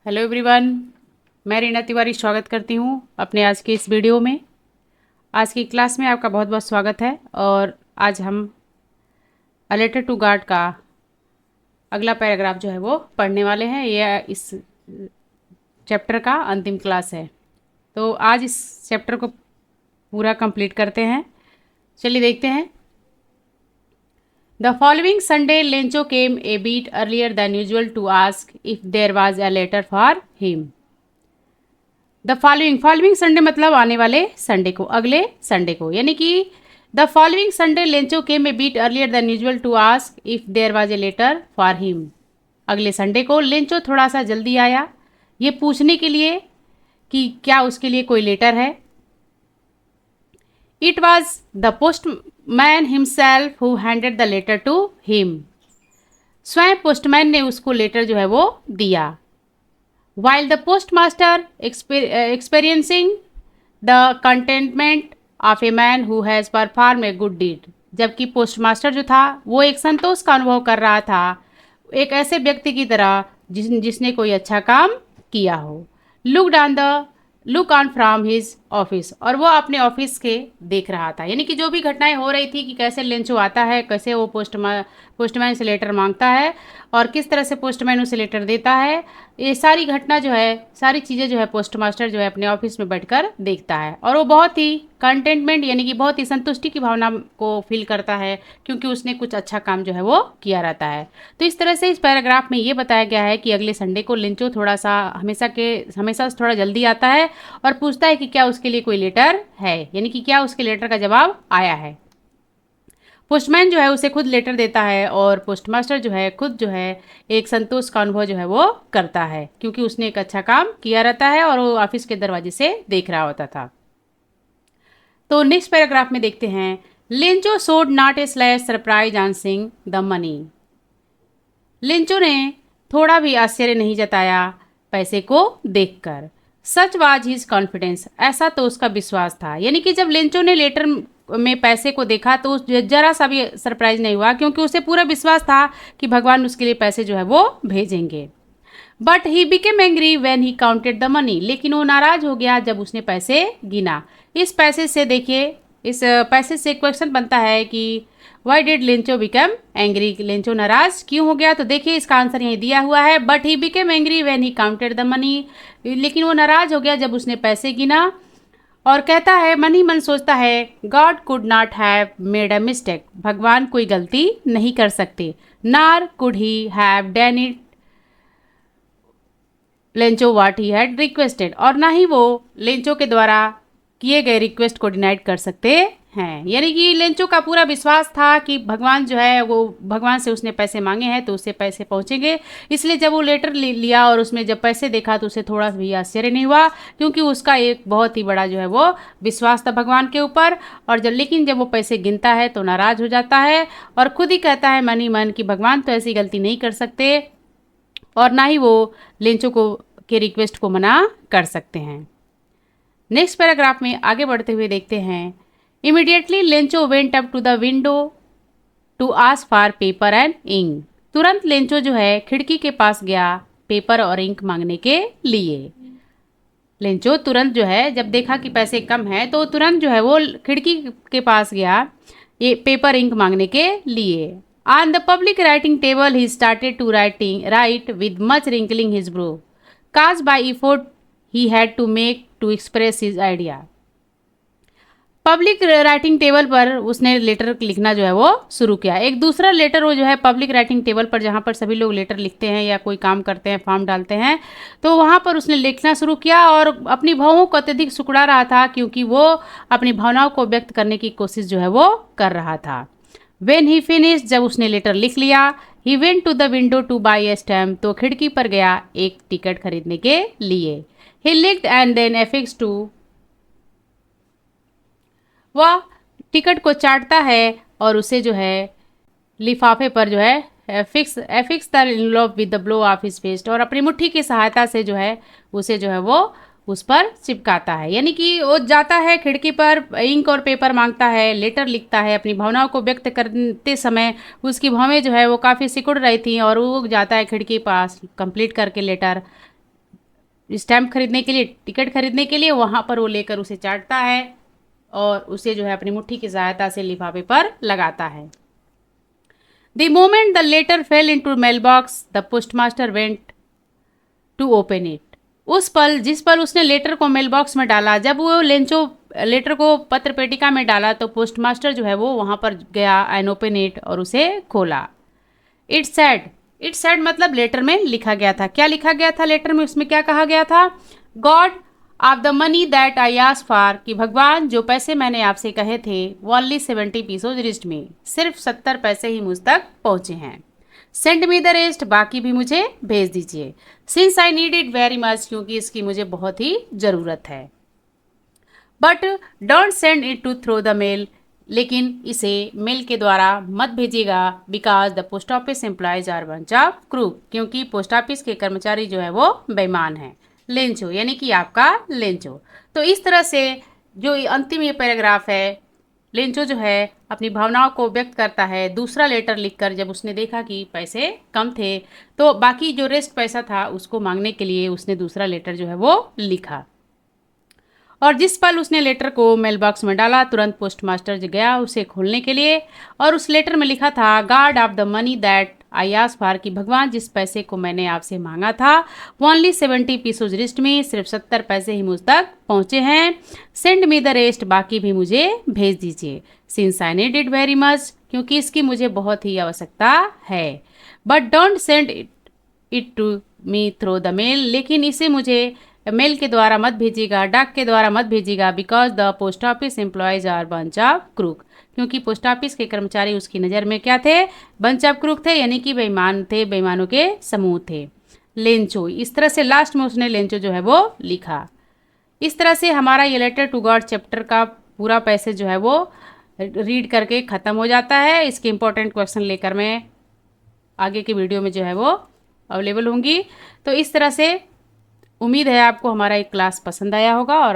Hello everyone. मैं रीना तिवारी स्वागत करती हूँ अपने आज के इस वीडियो में। आज की क्लास में आपका बहुत बहुत स्वागत है। और आज हम अ लेटर टू गॉड का अगला पैराग्राफ जो है वो पढ़ने वाले हैं। यह इस चैप्टर का अंतिम क्लास है, तो आज इस चैप्टर को पूरा कंप्लीट करते हैं। चलिए देखते हैं। The following Sunday Lencho came a bit earlier than usual to ask if there was a letter for him. The following Sunday मतलब आने वाले संडे को, अगले संडे को, यानी कि the following Sunday Lencho came a bit earlier than usual to ask if there was a letter for him. अगले Sunday को लेंचो थोड़ा सा जल्दी आया ये पूछने के लिए कि क्या उसके लिए कोई लेटर है। It was the postman himself who handed the letter to him. स्वयं पोस्टमैन ने उसको लेटर जो है वो दिया। While the postmaster experiencing the contentment of a man who has performed a good deed, जबकि पोस्टमास्टर जो था वो एक संतोष का अनुभव कर रहा था एक ऐसे व्यक्ति की तरह जिसने कोई अच्छा काम किया हो। Look on from his office, और वो अपने ऑफिस के देख रहा था, यानी कि जो भी घटनाएं हो रही थी कि कैसे लेंचो आता है, कैसे वो पोस्टमैन से लेटर मांगता है और किस तरह से पोस्टमैन उसे लेटर देता है, ये सारी घटना जो है, सारी चीज़ें जो है पोस्टमास्टर जो है अपने ऑफिस में बैठकर देखता है। और वो बहुत ही कंटेंटमेंट यानी कि बहुत ही संतुष्टि की भावना को फील करता है, क्योंकि उसने कुछ अच्छा काम जो है वो किया रहता है। तो इस तरह से इस पैराग्राफ में ये बताया गया है कि अगले संडे को लेंचो थोड़ा सा हमेशा थोड़ा जल्दी आता है और पूछता है कि क्या उसके लिए कोई लेटर है, यानी कि क्या उसके लेटर का जवाब आया है। पोस्टमैन जो है उसे खुद लेटर देता है और पोस्टमास्टर जो है खुद जो है एक संतोष का अनुभव जो है वो करता है, क्योंकि उसने एक अच्छा काम किया रहता है और वो ऑफिस के दरवाजे से देख रहा होता था। तो नेक्स्ट पैराग्राफ में देखते हैं। लेंचो सोड not A slash surprise on seeing the money. Lencho ने थोड़ा भी आश्चर्य नहीं जताया पैसे को देखकर। सच वाज हिज कॉन्फिडेंस, ऐसा तो उसका विश्वास था, यानी कि जब लेंचो ने लेटर में पैसे को देखा तो जरा सा भी सरप्राइज नहीं हुआ, क्योंकि उसे पूरा विश्वास था कि भगवान उसके लिए पैसे जो है वो भेजेंगे। But he became angry when he counted the money, लेकिन वो नाराज हो गया जब उसने पैसे गिना। इस पैसे से देखिए, इस पैसे से क्वेश्चन बनता है कि why did Lencho become angry, Lencho नाराज क्यों हो गया। तो देखिए इसका आंसर यहीं दिया हुआ है, but he became angry when he counted the money, लेकिन वो नाराज हो गया जब उसने पैसे गिना। और कहता है, मन ही मन सोचता है, God could not have made a mistake, भगवान कोई गलती नहीं कर सकते। नार could he have done it Lencho what he had requested, और ना ही वो लेंचो के द्वारा किए गए रिक्वेस्ट को डिनाइड कर सकते हैं। यानी कि लेंचो का पूरा विश्वास था कि भगवान जो है वो, भगवान से उसने पैसे मांगे हैं तो उससे पैसे पहुंचेंगे। इसलिए जब वो लेटर लिया और उसमें जब पैसे देखा तो उसे थोड़ा भी आश्चर्य नहीं हुआ, क्योंकि उसका एक बहुत ही बड़ा जो है वो विश्वास था भगवान के ऊपर। और लेकिन जब वो पैसे गिनता है तो नाराज हो जाता है और खुद ही कहता है मन ही मन कि भगवान तो ऐसी गलती नहीं कर सकते और ना ही वो लेंचो को के रिक्वेस्ट को मना कर सकते हैं। नेक्स्ट पैराग्राफ में आगे बढ़ते हुए देखते हैं। Immediately Lencho went up to the window to ask for paper and ink. तुरंत लेंचो जो है खिड़की के पास गया पेपर और इंक मांगने के लिए। लेंचो तुरंत जो है जब देखा कि पैसे कम है तो तुरंत जो है वो खिड़की के पास गया ये पेपर इंक मांगने के लिए। On the public writing table he started to write with much wrinkling his brow, because by effort he had to make to express his idea. Public writing table पर उसने लेटर लिखना जो है वो शुरू किया। एक दूसरा लेटर वो जो है पब्लिक राइटिंग टेबल पर, जहाँ पर सभी लोग लेटर लिखते हैं या कोई काम करते हैं, फॉर्म डालते हैं, तो वहाँ पर उसने लिखना शुरू किया और अपनी भावों को अत्यधिक सुकड़ा रहा था, क्योंकि वो अपनी भावनाओं को व्यक्त करने की कोशिश जो है वो कर रहा था। वेन ही फिनिश, जब उसने लेटर लिख लिया, he went to the window to buy a stamp, तो खिड़की पर गया एक टिकट खरीदने के लिए। He licked and then affix to, वह टिकट को चाटता है और उसे जो है लिफाफे पर जो है affix the envelope with the blow of his fist, और अपनी मुट्ठी की सहायता से जो है उसे जो है वो उस पर चिपकाता है। यानी कि वो जाता है खिड़की पर, इंक और पेपर मांगता है, लेटर लिखता है, अपनी भावनाओं को व्यक्त करते समय उसकी भावें जो है वो काफ़ी सिकुड़ रही थी और वो जाता है खिड़की पास कंप्लीट करके लेटर, स्टैम्प खरीदने के लिए, टिकट खरीदने के लिए, वहाँ पर वो लेकर उसे चाटता है और उसे जो है अपनी मुट्ठी की सहायता से लिफाफे पर लगाता है। The moment the letter fell into mail box the postmaster went to open it. उस पल, जिस पल उसने लेटर को मेल बॉक्स में डाला, जब वो लेंचो लेटर को पत्र पेटिका में डाला तो पोस्टमास्टर जो है वो वहाँ पर गया एंड ओपन इट और उसे खोला। इट्स सैड मतलब लेटर में लिखा गया था। क्या लिखा गया था लेटर में? उसमें क्या कहा गया था? God of the money that I asked for, कि भगवान जो पैसे मैंने आपसे कहे थे, ओनली 70 पीसोज रिस्ट में, सिर्फ 70 पैसे ही मुझ तक पहुंचे हैं। सेंड मी द रेस्ट, बाकी भी मुझे भेज दीजिए। Since I need it very much, क्योंकि इसकी मुझे बहुत ही ज़रूरत है। But don't send it to throw the mail, लेकिन इसे मेल के द्वारा मत भेजिएगा, because the post office employees are bunch of crook, क्योंकि पोस्ट ऑफिस के कर्मचारी जो है वो बेईमान हैं। लेंचो यानी कि आपका लेंचो। तो इस तरह से जो अंतिम ये पैराग्राफ है, लेंचो जो है अपनी भावनाओं को व्यक्त करता है दूसरा लेटर लिखकर। जब उसने देखा कि पैसे कम थे तो बाकी जो रेस्ट पैसा था उसको मांगने के लिए उसने दूसरा लेटर जो है वो लिखा। और जिस पल उसने लेटर को मेल बॉक्स में डाला, तुरंत पोस्टमास्टर जो गया उसे खोलने के लिए, और उस लेटर में लिखा था God of the money that I asked for, कि भगवान जिस पैसे को मैंने आपसे मांगा था, ओनली 70 पीसोज रिस्ट में, सिर्फ 70 पैसे ही मुझ तक पहुंचे हैं। सेंड मी द रेस्ट, बाकी भी मुझे भेज दीजिए। Since I need it very much, क्योंकि इसकी मुझे बहुत ही आवश्यकता है। But don't send it to me through the mail, लेकिन इसे मुझे मेल के द्वारा मत भेजिएगा, डाक के द्वारा मत भेजिएगा, because the post office employees are bunch of crook, क्योंकि पोस्ट ऑफिस के कर्मचारी उसकी नज़र में क्या थे? बंच ऑफ क्रूक थे, यानी कि बेईमान थे, बेईमानों के समूह थे। लेंचो, इस तरह से लास्ट में उसने लेंचो जो है वो लिखा। इस तरह से हमारा ये लेटर टू गॉड चैप्टर का पूरा पैसेज जो है वो रीड करके ख़त्म हो जाता है। इसके इंपॉर्टेंट क्वेश्चन लेकर मैं आगे के वीडियो में जो है वो अवेलेबल होंगी। तो इस तरह से उम्मीद है आपको हमारा एक क्लास पसंद आया होगा और